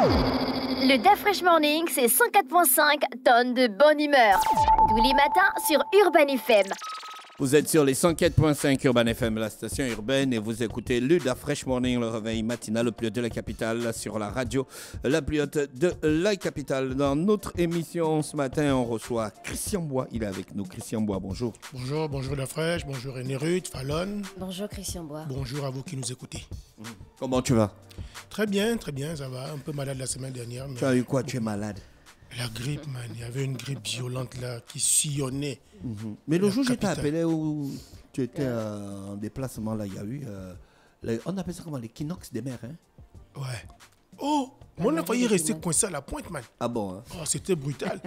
Le Da Fresh Morning, c'est 104.5 tonnes de bonne humeur. Tous les matins sur Urban FM. Vous êtes sur les 104.5 Urban FM, la station urbaine, et vous écoutez le Da Fresh Morning, le réveil matinal, le plus haut de la capitale, sur la radio, la plus haute de la capitale. Dans notre émission ce matin, on reçoit Christian Bois. Il est avec nous. Christian Bois, bonjour. Bonjour Da Fresh, bonjour René Ruth, Fallon. Bonjour Christian Bois. Bonjour à vous qui nous écoutez. Comment tu vas? Très bien, ça va. Un peu malade la semaine dernière. Mais tu as eu quoi? Tu es malade? La grippe, man. Il y avait une grippe violente là qui sillonnait. Mais le jour où je t'ai appelé, où tu étais en déplacement, là, il y a eu. On appelle ça comment? L'équinoxe des mers, hein? Ouais. Oh! On a failli rester coincé à la pointe, man. Ah bon? Hein? Oh, c'était brutal.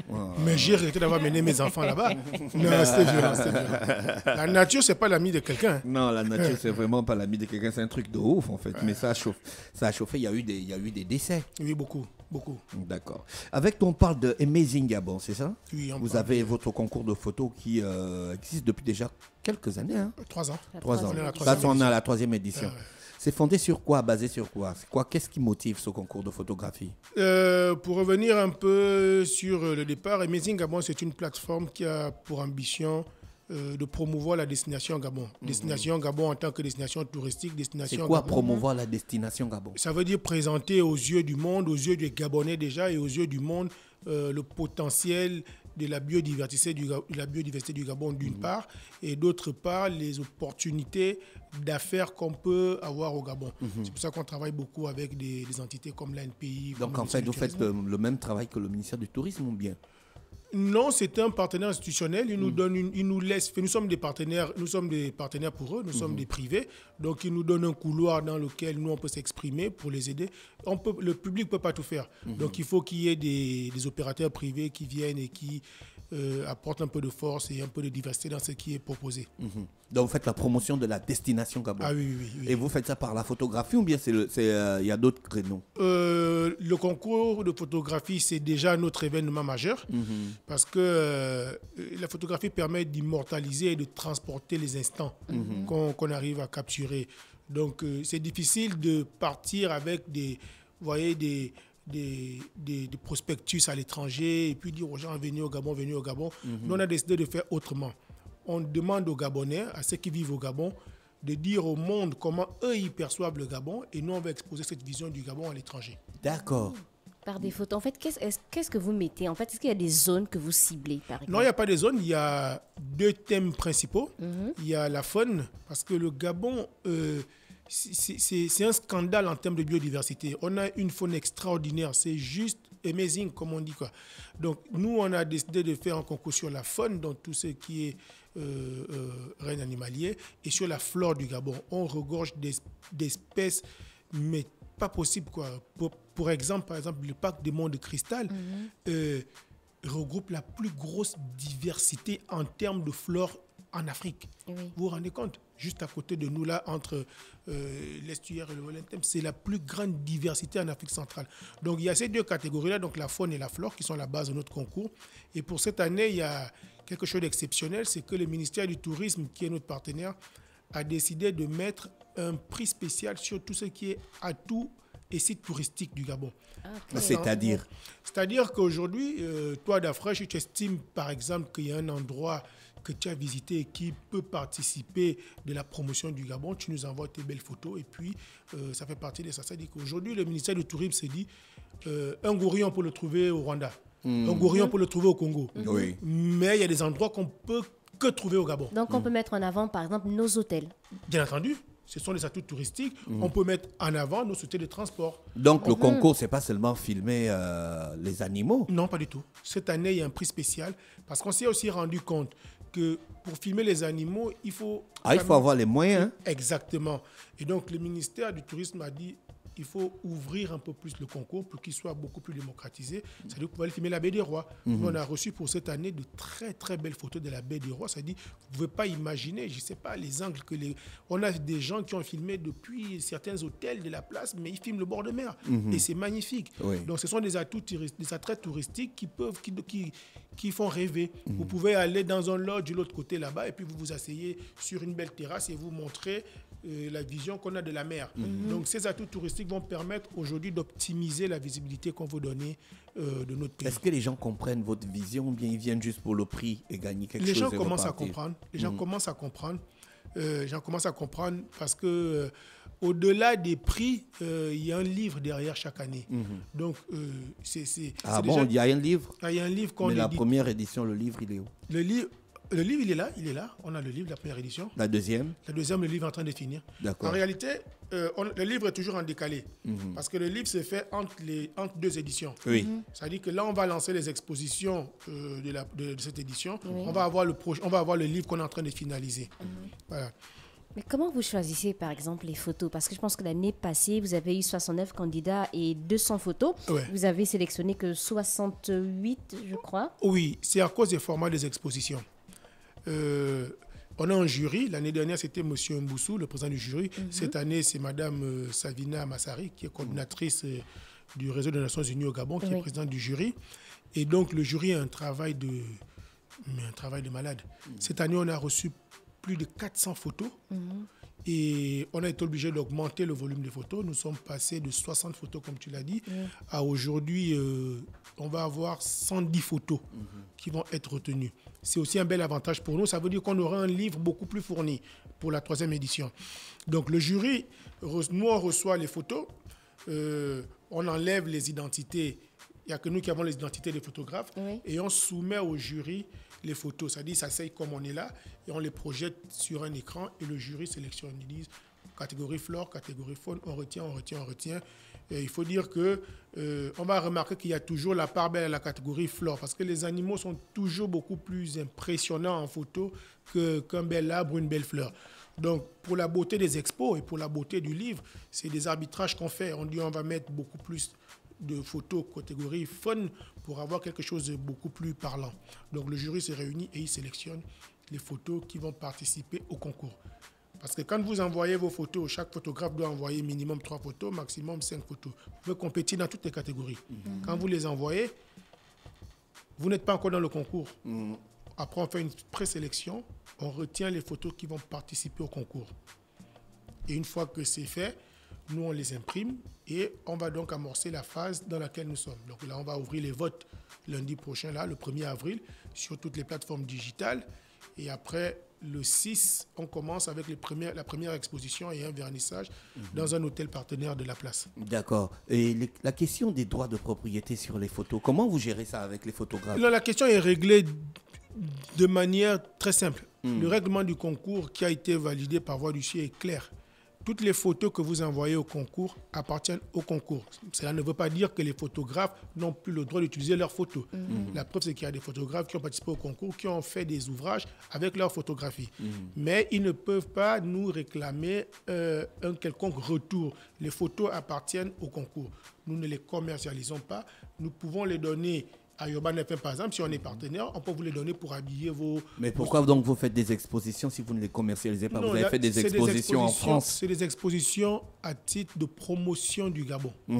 Mais j'ai arrêté d'avoir mené mes enfants là-bas. Non, c'était violent. La nature, c'est pas l'ami de quelqu'un. Hein. Non, la nature, c'est vraiment pas l'ami de quelqu'un. C'est un truc de ouf, en fait. Ouais. Mais ça a chauffé. Il y a eu des décès. Oui, beaucoup. D'accord. Avec toi, on parle de Amazing Gabon, c'est ça? Oui. Vous avez votre concours de photos qui existe depuis déjà quelques années. Hein? 3 ans. 3 ans. Là, on est à la 3e édition. Ouais. C'est fondé sur quoi? Basé sur quoi? Qu'est-ce qui motive ce concours de photographie? Pour revenir un peu sur le départ, Amazing Gabon, c'est une plateforme qui a pour ambition de promouvoir la destination Gabon. Destination Gabon en tant que destination touristique. C'est quoi Gabon? Promouvoir la destination Gabon? Ça veut dire présenter aux yeux du monde, aux yeux des Gabonais déjà et aux yeux du monde le potentiel de la biodiversité du Gabon d'une part, et d'autre part les opportunités d'affaires qu'on peut avoir au Gabon. C'est pour ça qu'on travaille beaucoup avec des entités comme l'ANPI. Donc en fait, vous faites le même travail que le ministère du Tourisme ou bien? Non, c'est un partenaire institutionnel. Il nous donne, il nous laisse. Nous sommes des partenaires pour eux. Nous sommes des privés. Donc, ils nous donnent un couloir dans lequel nous on peut s'exprimer pour les aider. Le public peut pas tout faire. Donc, il faut qu'il y ait des opérateurs privés qui viennent et qui apportent un peu de force et un peu de diversité dans ce qui est proposé. Donc, vous faites la promotion de la destination Gabon. Ah oui. Et vous faites ça par la photographie ou bien il y a d'autres créneaux? Le concours de photographie, c'est déjà notre événement majeur parce que la photographie permet d'immortaliser et de transporter les instants qu'on arrive à capturer. Donc, c'est difficile de partir avec des prospectus à l'étranger et puis dire aux gens venez au Gabon. Nous, on a décidé de faire autrement. On demande aux Gabonais, à ceux qui vivent au Gabon, de dire au monde comment eux, ils perçoivent le Gabon, et nous, on va exposer cette vision du Gabon à l'étranger. D'accord. Par des photos. En fait, qu'est-ce que vous mettez? En fait, est-ce qu'il y a des zones que vous ciblez, par exemple? Non, il n'y a pas de zones. Il y a 2 thèmes principaux. Il y a la faune, parce que le Gabon, c'est un scandale en termes de biodiversité. On a une faune extraordinaire. C'est juste amazing, comme on dit, quoi. Donc, nous, on a décidé de faire un concours sur la faune, donc tout ce qui est règne animalier, et sur la flore du Gabon. On regorge d'espèces, mais pas possible, quoi. Pour exemple, le parc des Monts de Cristal regroupe la plus grosse diversité en termes de flore en Afrique. Oui. Vous vous rendez compte? Juste à côté de nous, là, entre l'estuaire et le Volentém, c'est la plus grande diversité en Afrique centrale. Donc, il y a ces 2 catégories-là, donc la faune et la flore, qui sont la base de notre concours. Et pour cette année, il y a quelque chose d'exceptionnel, c'est que le ministère du Tourisme, qui est notre partenaire, a décidé de mettre un prix spécial sur tout ce qui est atout et sites touristiques du Gabon. C'est-à-dire? C'est-à-dire qu'aujourd'hui, toi, Da Fresh, tu estimes, par exemple, qu'il y a un endroit que tu as visité et qui peut participer de la promotion du Gabon, tu nous envoies tes belles photos et puis ça fait partie de ça. C'est-à-dire qu'aujourd'hui, le ministère du Tourisme s'est dit un gourillon pour le trouver au Rwanda, un gourillon pour le trouver au Congo. Oui. Mais il y a des endroits qu'on peut que trouver au Gabon. Donc, on peut mettre en avant, par exemple, nos hôtels. Bien entendu. Ce sont des atouts touristiques. On peut mettre en avant nos sociétés de transport. Donc, le concours, ce n'est pas seulement filmer les animaux? Non, pas du tout. Cette année, il y a un prix spécial parce qu'on s'est aussi rendu compte que pour filmer les animaux, il faut... il faut avoir les moyens. Hein? Exactement. Et donc, le ministère du Tourisme a dit il faut ouvrir un peu plus le concours pour qu'il soit beaucoup plus démocratisé. C'est-à-dire que vous pouvez filmer la baie des Rois. On a reçu pour cette année de très, très belles photos de la baie des Rois. C'est-à-dire vous ne pouvez pas imaginer, je ne sais pas, les angles que les... On a des gens qui ont filmé depuis certains hôtels de la place, mais ils filment le bord de mer. Et c'est magnifique. Oui. Donc, ce sont des attraits touristiques qui font rêver. Vous pouvez aller dans un lodge de l'autre côté là-bas et puis vous vous asseyez sur une belle terrasse et vous montrez la vision qu'on a de la mer. Donc ces atouts touristiques vont permettre aujourd'hui d'optimiser la visibilité qu'on veut donner de notre pays. Est-ce que les gens comprennent votre vision ou bien ils viennent juste pour le prix et gagner quelque chose? Les gens commencent à comprendre. Les gens commencent à comprendre. Parce que au-delà des prix, il y a un livre derrière chaque année. Donc, Ah bon, il y a un livre? Il y a un livre qu'on Mais la édite. première édition, le livre, il est où? Le livre, il est là. On a le livre, la première édition. La deuxième? La deuxième, le livre est en train de finir. D'accord. En réalité, le livre est toujours en décalé. Parce que le livre se fait entre deux éditions. Oui. C'est-à-dire que là, on va lancer les expositions de cette édition. On va avoir le livre qu'on est en train de finaliser. Voilà. Mais comment vous choisissez, par exemple, les photos? Parce que je pense que l'année passée, vous avez eu 69 candidats et 200 photos. Ouais. Vous avez sélectionné que 68, je crois. Oui, c'est à cause des formats des expositions. On a un jury. L'année dernière, c'était M. Mboussou, le président du jury. Cette année, c'est Mme Savina Massari, qui est coordinatrice du réseau des Nations Unies au Gabon, qui est présidente du jury. Et donc, le jury a un travail de malade. Cette année, on a reçu plus de 400 photos. Et on a été obligé d'augmenter le volume des photos. Nous sommes passés de 60 photos, comme tu l'as dit, à aujourd'hui, on va avoir 110 photos qui vont être retenues. C'est aussi un bel avantage pour nous. Ça veut dire qu'on aura un livre beaucoup plus fourni pour la 3e édition. Donc le jury, nous on reçoit les photos, on enlève les identités. Il n'y a que nous qui avons les identités des photographes. Et on soumet au jury les photos. C'est-à-dire, ça s'asseye comme on est là et on les projette sur un écran et le jury sélectionne. Ils disent catégorie flore, catégorie faune, on retient. Et il faut dire que on va remarquer qu'il y a toujours la part belle à la catégorie flore parce que les animaux sont toujours beaucoup plus impressionnants en photo qu'un bel arbre ou une belle fleur. Donc, pour la beauté des expos et pour la beauté du livre, c'est des arbitrages qu'on fait. On dit on va mettre beaucoup plus de photos catégorie faune pour avoir quelque chose de beaucoup plus parlant. Donc le jury se réunit et il sélectionne les photos qui vont participer au concours. Parce que quand vous envoyez vos photos, chaque photographe doit envoyer minimum 3 photos, maximum 5 photos. Vous pouvez compétir dans toutes les catégories. Quand vous les envoyez, vous n'êtes pas encore dans le concours. Après, on fait une présélection, on retient les photos qui vont participer au concours. Et une fois que c'est fait, nous, on les imprime et on va donc amorcer la phase dans laquelle nous sommes. Donc là, on va ouvrir les votes lundi prochain, là, le 1er avril, sur toutes les plateformes digitales. Et après, le 6, on commence avec la première exposition et un vernissage dans un hôtel partenaire de la place. D'accord. Et la question des droits de propriété sur les photos, comment vous gérez ça avec les photographes? Non, la question est réglée de manière très simple. Le règlement du concours qui a été validé par voie d'huissier est clair. Toutes les photos que vous envoyez au concours appartiennent au concours. Cela ne veut pas dire que les photographes n'ont plus le droit d'utiliser leurs photos. La preuve, c'est qu'il y a des photographes qui ont participé au concours, qui ont fait des ouvrages avec leurs photographies. Mais ils ne peuvent pas nous réclamer un quelconque retour. Les photos appartiennent au concours. Nous ne les commercialisons pas. Nous pouvons les donner à Urban FM, par exemple, si on est partenaire, on peut vous les donner pour habiller vos... Mais pourquoi donc vous faites des expositions si vous ne les commercialisez pas? Non, vous avez fait des expositions en France. C'est des expositions à titre de promotion du Gabon. Ce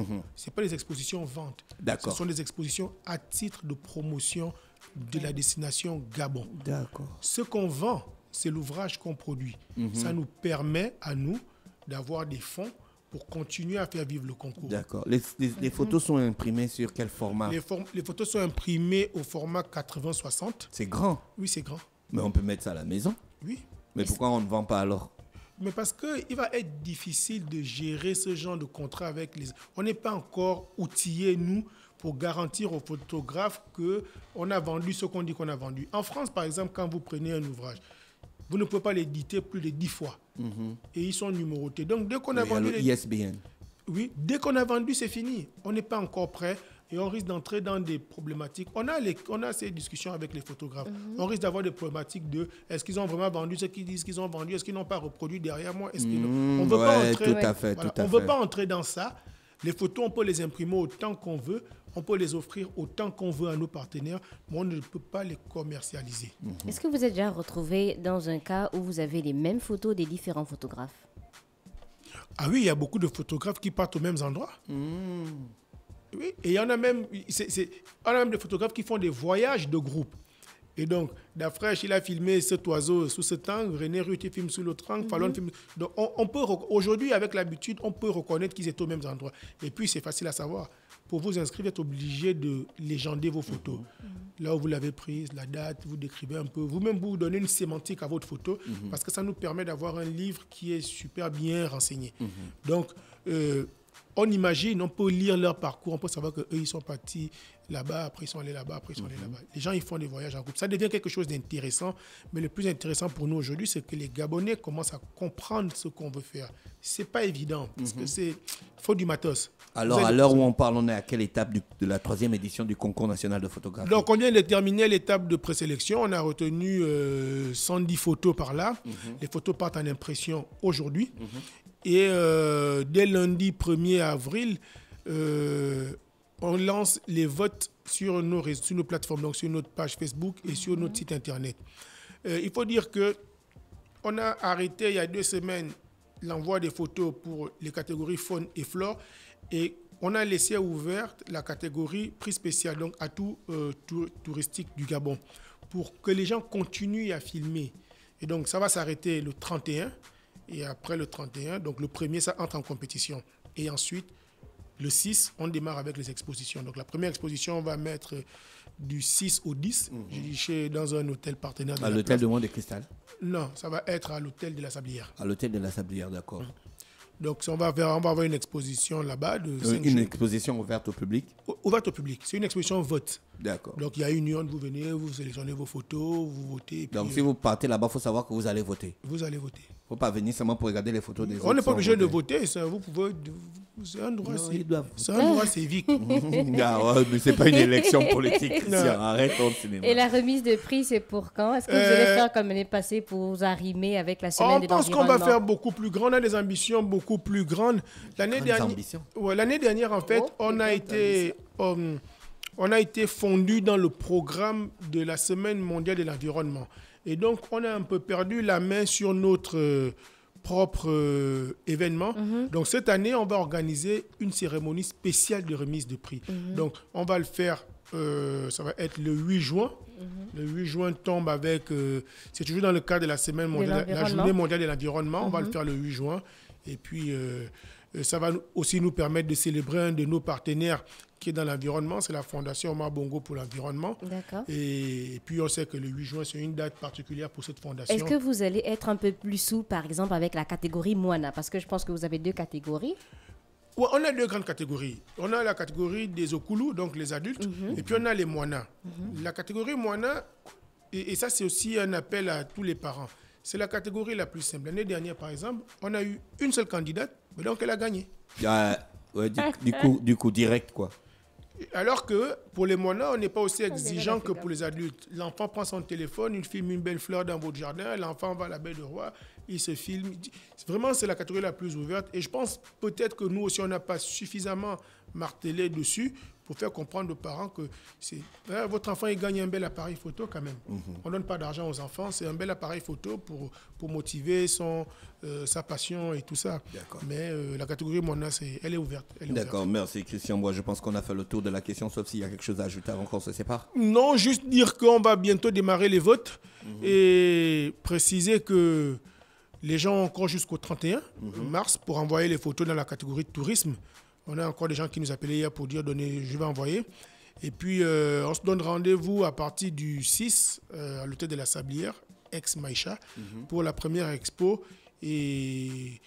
n'est pas des expositions vente. D'accord. Ce sont des expositions à titre de promotion de la destination Gabon. D'accord. Ce qu'on vend, c'est l'ouvrage qu'on produit. Ça nous permet à nous d'avoir des fonds pour continuer à faire vivre le concours. D'accord. Les photos sont imprimées sur quel format? Les photos sont imprimées au format 80-60. C'est grand. Oui, c'est grand. Mais on peut mettre ça à la maison. Oui. Mais pourquoi on ne vend pas alors? Mais parce qu'il va être difficile de gérer ce genre de contrat avec les... On n'est pas encore outillés, nous, pour garantir aux photographes qu'on a vendu ce qu'on dit qu'on a vendu. En France, par exemple, quand vous prenez un ouvrage, vous ne pouvez pas l'éditer plus de 10 fois. Et ils sont numérotés. Donc, dès qu'on a vendu... ISBN. Oui, dès qu'on a vendu, c'est fini. On n'est pas encore prêt et on risque d'entrer dans des problématiques. On a ces discussions avec les photographes. On risque d'avoir des problématiques de est-ce qu'ils ont vraiment vendu ce qu'ils disent qu'ils ont vendu? Est-ce qu'ils n'ont pas reproduit derrière moi? Est-ce qu'ils on veut pas entrer, tout à fait, voilà, tout à on fait. veut pas entrer dans ça. Les photos, on peut les imprimer autant qu'on veut. On peut les offrir autant qu'on veut à nos partenaires, mais on ne peut pas les commercialiser. Est-ce que vous êtes déjà retrouvé dans un cas où vous avez les mêmes photos des différents photographes? Ah oui, il y a beaucoup de photographes qui partent aux mêmes endroits. Oui, et il y en a même, on a même des photographes qui font des voyages de groupe. Et donc, Dafresh, il a filmé cet oiseau sous cet angle, René Ruth, il filme sous l'autre angle, Fallon filme. Donc, aujourd'hui, avec l'habitude, on peut reconnaître qu'ils étaient aux mêmes endroits. Et puis, c'est facile à savoir. Pour vous inscrire, vous êtes obligé de légender vos photos. Là où vous l'avez prise, la date, vous décrivez un peu. Vous-même, vous donnez une sémantique à votre photo parce que ça nous permet d'avoir un livre qui est super bien renseigné. Donc, on imagine, on peut lire leur parcours, on peut savoir qu'eux, ils sont partis là-bas, après ils sont allés là-bas, après ils sont allés là-bas. Les gens, ils font des voyages en groupe. Ça devient quelque chose d'intéressant, mais le plus intéressant pour nous aujourd'hui, c'est que les Gabonais commencent à comprendre ce qu'on veut faire. C'est pas évident, parce que il faut du matos. Alors, à l'heure où on parle, on est à quelle étape de la 3e édition du concours national de photographie? Donc, on vient de terminer l'étape de présélection. On a retenu 110 photos par là. Les photos partent en impression aujourd'hui. Et dès lundi 1er avril, on lance les votes sur nos plateformes, donc sur notre page Facebook et sur notre site internet. Il faut dire qu'on a arrêté il y a 2 semaines l'envoi des photos pour les catégories faune et flore et on a laissé ouverte la catégorie prix spécial, donc atout touristique du Gabon, pour que les gens continuent à filmer. Et donc ça va s'arrêter le 31. Et après le 31, donc le 1er, ça entre en compétition. Et ensuite, le 6, on démarre avec les expositions. Donc la première exposition, on va mettre du 6 au 10, dans un hôtel partenaire. À l'hôtel de Monte de Cristal? Non, ça va être à l'hôtel de la Sablière. À l'hôtel de la Sablière, d'accord. Donc on va avoir une exposition là-bas. Une exposition ouverte au public? Ouverte au public. C'est une exposition vote. D'accord. Donc il y a une urne, vous venez, vous sélectionnez vos photos, vous votez. Donc si vous partez là-bas, il faut savoir que vous allez voter. Vous allez voter. Il ne faut pas venir seulement pour regarder les photos des autres. On n'est pas obligé de voter. Vous pouvez, c'est un droit, c'est un droit civique. Mais ce n'est pas une élection politique. Arrête ton cinéma. Et la remise de prix, c'est pour quand? Est-ce que vous allez faire comme l'année passée pour vous arrimer avec la semaine de l'environnement? Je pense qu'on va faire beaucoup plus grand. On a des ambitions beaucoup plus grandes. L'année dernière, en fait, on a été fondu dans le programme de la Semaine mondiale de l'environnement. Et donc, on a un peu perdu la main sur notre propre événement. Donc, cette année, on va organiser une cérémonie spéciale de remise de prix. Donc, on va le faire, ça va être le 8 juin. Le 8 juin tombe avec... c'est toujours dans le cadre de la Semaine mondiale, la Journée mondiale de l'environnement. On va le faire le 8 juin. Et puis... ça va aussi nous permettre de célébrer un de nos partenaires qui est dans l'environnement, c'est la Fondation Omar Bongo pour l'environnement. D'accord. Et puis on sait que le 8 juin, c'est une date particulière pour cette fondation. Est-ce que vous allez être un peu plus souple, par exemple, avec la catégorie Moana? Parce que je pense que vous avez 2 catégories. Ouais, on a 2 grandes catégories. On a la catégorie des Okulu, donc les adultes, et puis on a les Moana. La catégorie Moana, et ça c'est aussi un appel à tous les parents, c'est la catégorie la plus simple. L'année dernière, par exemple, on a eu une seule candidate, mais donc elle a gagné. Du coup, direct, quoi. Alors que pour les Moana, on n'est pas aussi exigeant que pour les adultes. L'enfant prend son téléphone, il filme une belle fleur dans votre jardin, l'enfant va à la baie de Roi, il se filme. Vraiment, c'est la catégorie la plus ouverte. Et je pense peut-être que nous aussi, on n'a pas suffisamment martelé dessus pour faire comprendre aux parents que votre enfant il gagne un bel appareil photo quand même. On ne donne pas d'argent aux enfants, c'est un bel appareil photo pour motiver sa passion et tout ça. Mais la catégorie Moana, elle est ouverte. D'accord, merci Christian. Moi, je pense qu'on a fait le tour de la question, sauf s'il y a quelque chose à ajouter avant qu'on se sépare. Non, juste dire qu'on va bientôt démarrer les votes et préciser que les gens ont encore jusqu'au 31 mars pour envoyer les photos dans la catégorie de tourisme. On a encore des gens qui nous appelaient hier pour dire je vais envoyer. Et puis, on se donne rendez-vous à partir du 6 à l'hôtel de la Sablière, ex-Maïcha, pour la première expo. Et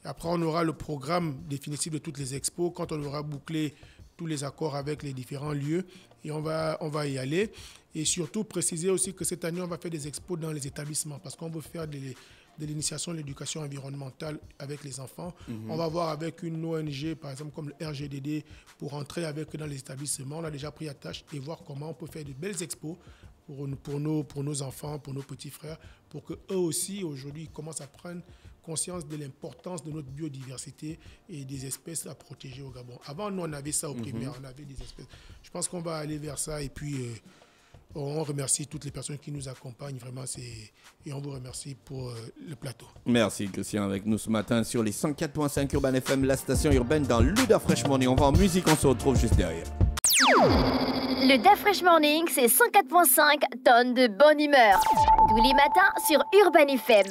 après, on aura le programme définitif de toutes les expos quand on aura bouclé tous les accords avec les différents lieux. Et on va y aller. Et surtout, préciser aussi que cette année, on va faire des expos dans les établissements parce qu'on veut faire de l'initiation de l'éducation environnementale avec les enfants. On va voir avec une ONG, par exemple comme le RGDD, pour entrer avec eux dans les établissements. On a déjà pris à tâche et voir comment on peut faire de belles expos pour nos enfants, pour nos petits frères, pour qu'eux aussi, aujourd'hui, commencent à prendre conscience de l'importance de notre biodiversité et des espèces à protéger au Gabon. Avant, nous, on avait ça au primaire, on avait des espèces. Je pense qu'on va aller vers ça et puis... on remercie toutes les personnes qui nous accompagnent, vraiment, et on vous remercie pour le plateau. Merci Christian avec nous ce matin sur les 104.5 Urban FM, la station urbaine dans Luda Fresh Morning. On va en musique, on se retrouve juste derrière. Le Da Fresh Morning, c'est 104.5 tonnes de bonne humeur. Tous les matins sur Urban FM.